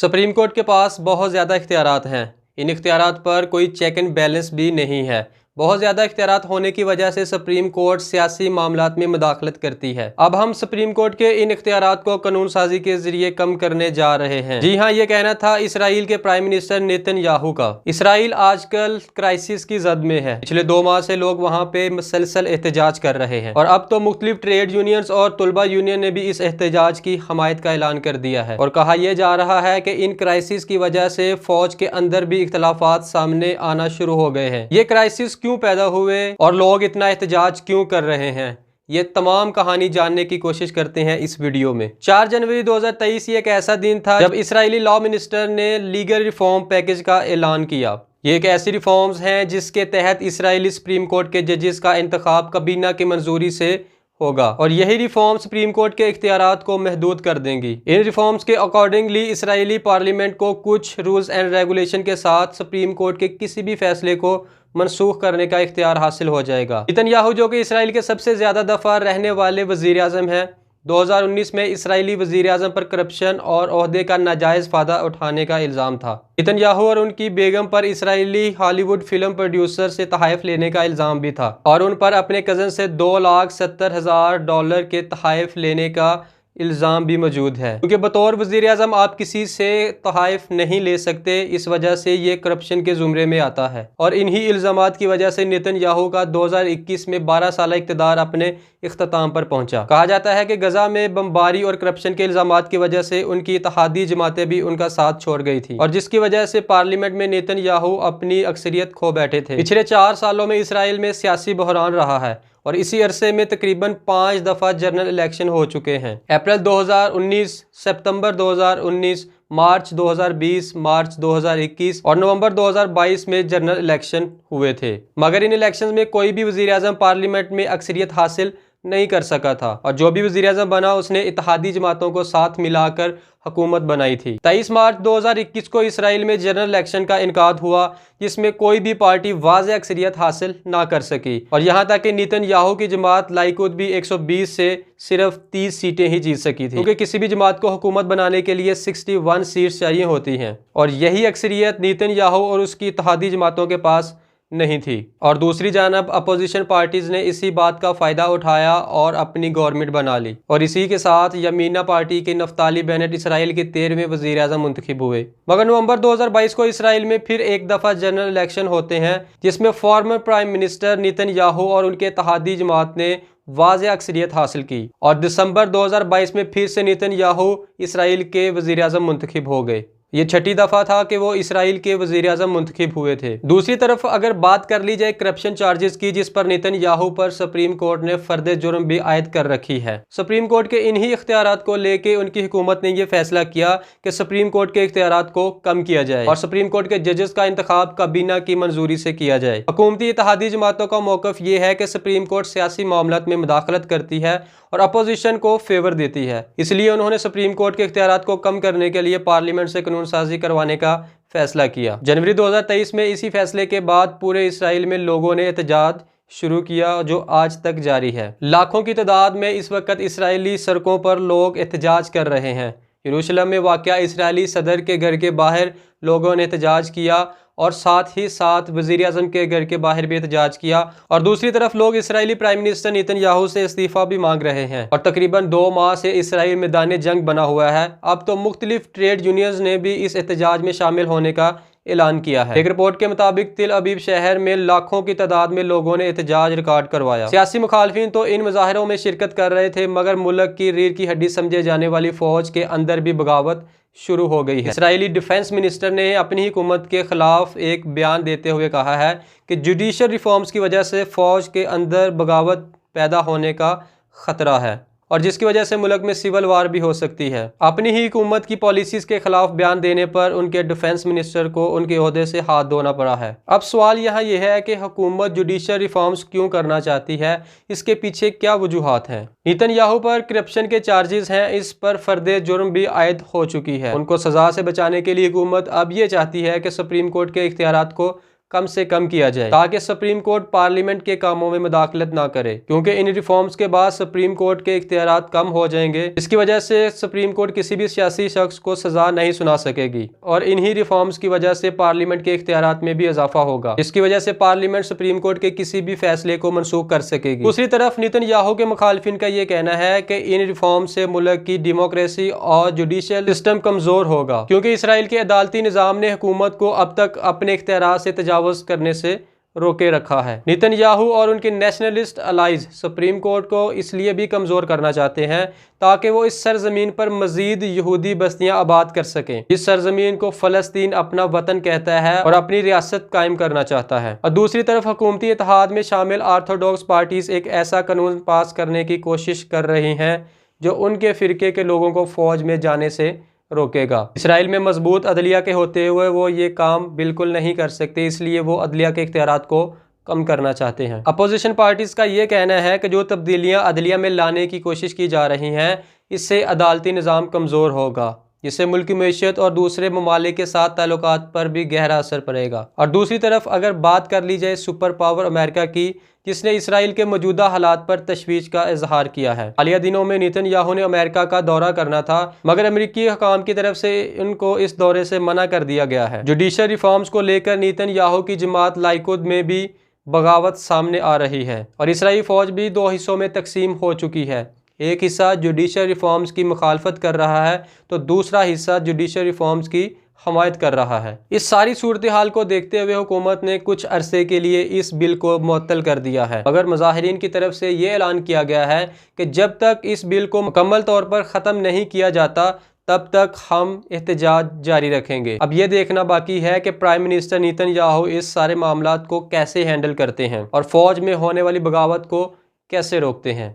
Supreme court के पास बहुत ज़्यादा इख्तियारात हैं। इन इख्तियारात पर कोई चेक एंड बैलेंस भी नहीं है। बहुत ज़्यादा इख्तियारात होने की वजह से सुप्रीम कोर्ट सियासी मामलात में मुदाखलत करती है। अब हम सुप्रीम कोर्ट के इन इख्तियारात को कानून साजी के जरिए कम करने जा रहे हैं। जी हाँ, ये कहना था इसराइल के प्राइम मिनिस्टर नेतन्याहू का। इसराइल आजकल क्राइसिस की जद में है। पिछले 2 माह से लोग वहाँ पे मुसलसल एहतजाज कर रहे हैं और अब तो मुख्तलिफ ट्रेड यूनियंस और तुलबा यूनियन ने भी इस एहतजाज की हमायत का ऐलान कर दिया है और कहा यह जा रहा है कि इन क्राइसिस की वजह से फौज के अंदर भी इख्तलाफात सामने आना शुरू हो गए हैं। ये क्राइसिस क्यों पैदा हुए और लोग इतना एहतजाज क्यों कर रहे हैं, ये तमाम कहानी जानने की कोशिश करते हैं इस वीडियो में। 4 जनवरी 2023 ये एक ऐसा दिन था जब इसराइली लॉ मिनिस्टर ने लीगल रिफॉर्म पैकेज का ऐलान किया। ये एक ऐसी रिफॉर्म्स हैं जिसके तहत इसराइली सुप्रीम कोर्ट के जजेस का इंतखाब काबीना की मंजूरी से होगा और यही रिफॉर्म सुप्रीम कोर्ट के इख्तियारात को महदूद कर देंगी। इन रिफॉर्म्स के अकॉर्डिंगली इसराइली पार्लियामेंट को कुछ रूल्स एंड रेगुलेशन के साथ सुप्रीम कोर्ट के किसी भी फैसले को मनसूख करने का इख्तियार हासिल हो जाएगा। नेतन्याहू जो कि इसराइल के सबसे ज्यादा दफा रहने वाले वजीर आजम हैं, 2019 में इसराइली वजीर आजम पर करप्शन और ओहदे का नाजायज़ फ़ायदा उठाने का इल्ज़ाम था। नेतन्याहू और उनकी बेगम पर इसराइली हॉलीवुड फिल्म प्रोड्यूसर से तहाइफ लेने का इल्ज़ाम भी था और उन पर अपने कज़न से $2,70,000 के तहाइफ लेने का इल्ज़ाम भी मौजूद है। क्योंकि बतौर वज़ीर आज़म आप किसी से तहाइफ नहीं ले सकते, इस वजह से ये करप्शन के ज़ुमरे में आता है और इन्हीं इल्ज़ामात की वजह से नेतन्याहू का 2021 में 12 साल इक़्तिदार अपने इख्तिताम पर पहुंचा। कहा जाता है कि गजा में बमबारी और करप्शन के इल्ज़ामात की वजह से उनकी इत्तेहादी जमातें भी उनका साथ छोड़ गई थी और जिसकी वजह से पार्लियामेंट में नेतन्याहू अपनी अक्सरियत खो बैठे थे। पिछले 4 सालों में इसराइल में सियासी बहरान रहा है और इसी अरसे में तकरीबन 5 दफ़ा जनरल इलेक्शन हो चुके हैं। अप्रैल 2019, सितंबर 2019, मार्च 2020, मार्च 2021 और नवंबर 2022 में जनरल इलेक्शन हुए थे, मगर इन इलेक्शंस में कोई भी वज़ीर आज़म पार्लियामेंट में अक्सरियत हासिल नहीं कर सका था और जो भी वज़ीर आज़म बना उसने इत्तेहादी जमातों को साथ मिलाकर हुकूमत बनाई थी। 23 मार्च 2021 को इसराइल में जनरल इलेक्शन का इनकाद हुआ जिसमें कोई भी पार्टी वाज़ेह अक्सरियत हासिल ना कर सकी और यहाँ तक कि नेतन्याहू की जमात लाइकुद भी 120 से सिर्फ 30 सीटें ही जीत सकी थी, क्योंकि किसी भी जमात को हुकूमत बनाने के लिए 61 सीट्स चाहिए होती हैं और यही अक्सरियत नेतन्याहू और उसकी इत्तेहादी जमातों के पास नहीं थी। और दूसरी जानब अपोजिशन पार्टीज ने इसी बात का फ़ायदा उठाया और अपनी गवर्नमेंट बना ली और इसी के साथ यमीना पार्टी के नफ्ताली बेनेट इसराइल के 13वें वज़ीर आज़म मुंतखब हुए। मगर नवंबर 2022 को इसराइल में फिर एक दफ़ा जनरल इलेक्शन होते हैं जिसमें फॉर्मर प्राइम मिनिस्टर नेतन्याहू और उनके इत्तेहादी जमात ने वाज़ेह अक्सरियत हासिल की और दिसंबर 2022 में फिर से नेतन्याहू इसराइल के वज़ीर आज़म मुंतखब हो गए। ये 6ठी दफ़ा था कि वो इसराइल के वज़ीर आज़म मुंतखब हुए थे। दूसरी तरफ अगर बात कर ली जाए करप्शन चार्जेस की, जिस पर नेतन्याहू पर सुप्रीम कोर्ट ने फ़र्द जुर्म भी आयद कर रखी है। सुप्रीम कोर्ट के इन्हीं इख्तियारात को लेके उनकी हुकूमत ने यह फैसला किया कि सुप्रीम कोर्ट के इख्तियारात को कम किया जाए और सुप्रीम कोर्ट के जजेस का इंतखाब काबीना की मंजूरी से किया जाए। हुकूमती इत्तेहादी जमातों का मौक़िफ़ ये है कि सुप्रीम कोर्ट सियासी मामलात में मुदाखलत करती है और अपोजिशन को फेवर देती है, इसलिए उन्होंने सुप्रीम कोर्ट के इख्तियारात को कम करने के लिए पार्लियामेंट से कानून साजी करवाने का फैसला किया। जनवरी 2023 में इसी फैसले के बाद पूरे इसराइल में लोगों ने एहतजाज शुरू किया जो आज तक जारी है। लाखों की तादाद में इस वक्त इसराइली सड़कों पर लोग एहतजाज कर रहे हैं। यरूशलेम में वाक़या इसराइली सदर के घर के बाहर लोगों ने एहतजाज किया और साथ ही साथ वज़ीर आज़म के घर के बाहर भी एहतजाज किया और दूसरी तरफ लोग इसराइली प्राइम मिनिस्टर नेतन्याहू से इस्तीफ़ा भी मांग रहे हैं और तकरीबन 2 माह से इसराइल मैदान जंग बना हुआ है। अब तो मुख्तलिफ ट्रेड यूनियंस ने भी इस एहतजाज में शामिल होने का ऐलान किया है। एक रिपोर्ट के मुताबिक तिल अबीब शहर में लाखों की तादाद में लोगों ने एहतजाज रिकॉर्ड करवाया। सियासी मुखालफिन तो इन मुजाहरों में शिरकत कर रहे थे, मगर मुल्क की रीढ़ की हड्डी समझे जाने वाली फौज के अंदर भी बगावत शुरू हो गई है। इसराइली डिफेंस मिनिस्टर ने अपनी हुकूमत के खिलाफ एक बयान देते हुए कहा है कि जुडिशल रिफॉर्म्स की वजह से फौज के अंदर बगावत पैदा होने का खतरा है और जिसकी वजह से मुल्क में सिविल वार भी हो सकती है। अपनी ही हुकूमत की पॉलिसीज़ के खिलाफ बयान देने पर उनके डिफेंस मिनिस्टर को उनके ओहदे से हाथ धोना पड़ा है। अब सवाल यहाँ यह है कि हुकूमत जुडिशल रिफॉर्म्स क्यों करना चाहती है, इसके पीछे क्या वजूहात हैं। नेतन्याहू पर करप्शन के चार्जेस हैं, इस पर फ़र्द जुर्म भी आयद हो चुकी है। उनको सज़ा से बचाने के लिए हुकूमत अब ये चाहती है कि सुप्रीम कोर्ट के इख्तियारात को कम से कम किया जाए ताकि सुप्रीम कोर्ट पार्लियामेंट के कामों में मुदाखलत ना करे, क्योंकि इन रिफॉर्म्स के बाद सुप्रीम कोर्ट के इख्तियारात कम हो जाएंगे, जिसकी वजह से सुप्रीम कोर्ट किसी भी सियासी शख्स को सजा नहीं सुना सकेगी और इन्हीं रिफॉर्म्स की वजह से पार्लियामेंट के इख्तियारात में भी इजाफा होगा, जिसकी वजह से पार्लियामेंट सुप्रीम कोर्ट के किसी भी फैसले को मनसूख कर सकेगी। दूसरी तरफ नेतन्याहू के मुखालिफिन का ये कहना है कि इन रिफॉर्म से मुल्क की डेमोक्रेसी और जुडिशियल सिस्टम कमजोर होगा, क्योंकि इसराइल के अदालती निज़ाम ने हुकूमत को अब तक अपने इख्तियारात से तजावुज़ करने से रोके रखा है। नेतन्याहू और उनके नेशनलिस्ट अलाइज सुप्रीम कोर्ट को इसलिए भी कमज़ोर करना चाहते हैं ताकि वो इस सरजमीन पर मजीद यहूदी बस्तियां आबाद कर सकें। इस सरजमीन को फ़लस्तीन अपना वतन कहता है और अपनी रियासत कायम करना चाहता है। और दूसरी तरफ हुकूमती इत्तेहाद में शामिल ऑर्थोडॉक्स पार्टीज एक ऐसा कानून पास करने की कोशिश कर रही हैं जो उनके फ़िरके के लोगों को फ़ौज में जाने से रोकेगा। इसराइल में मजबूत अदलिया के होते हुए वो ये काम बिल्कुल नहीं कर सकते, इसलिए वो अदलिया के इख्तियारात को कम करना चाहते हैं। अपोजिशन पार्टीज़ का ये कहना है कि जो तब्दीलियाँ अदलिया में लाने की कोशिश की जा रही हैं इससे अदालती निज़ाम कमज़ोर होगा, जिससे मुल्क की मईशत और दूसरे ममालिक के साथ ताल्लुकात पर भी गहरा असर पड़ेगा। और दूसरी तरफ अगर बात कर ली जाए सुपर पावर अमेरिका की, जिसने इसराइल के मौजूदा हालात पर तशवीश का इजहार किया है। हालिया दिनों में नेतन्याहू ने अमेरिका का दौरा करना था, मगर अमेरिकी हुकाम की तरफ से उनको इस दौरे से मना कर दिया गया है। जुडिशल रिफॉर्म्स को लेकर नेतन्याहू की जमात लाइकुद में भी बगावत सामने आ रही है और इसराइली फ़ौज भी दो हिस्सों में तकसीम हो चुकी है। एक हिस्सा जुडिशल रिफॉर्म्स की मुखालफत कर रहा है तो दूसरा हिस्सा जुडिशल रिफॉर्म्स की हमायत कर रहा है। इस सारी सूरत हाल को देखते हुए हुकूमत ने कुछ अरसे के लिए इस बिल को मुअत्तल कर दिया है, मगर मुजाहिरीन की तरफ से ये ऐलान किया गया है कि जब तक इस बिल को मुकम्मल तौर पर ख़त्म नहीं किया जाता तब तक हम एहतजाज जारी रखेंगे। अब ये देखना बाकी है कि प्राइम मिनिस्टर नेतन्याहू इस सारे मामलात को कैसे हैंडल करते हैं और फ़ौज में होने वाली बगावत को कैसे रोकते हैं।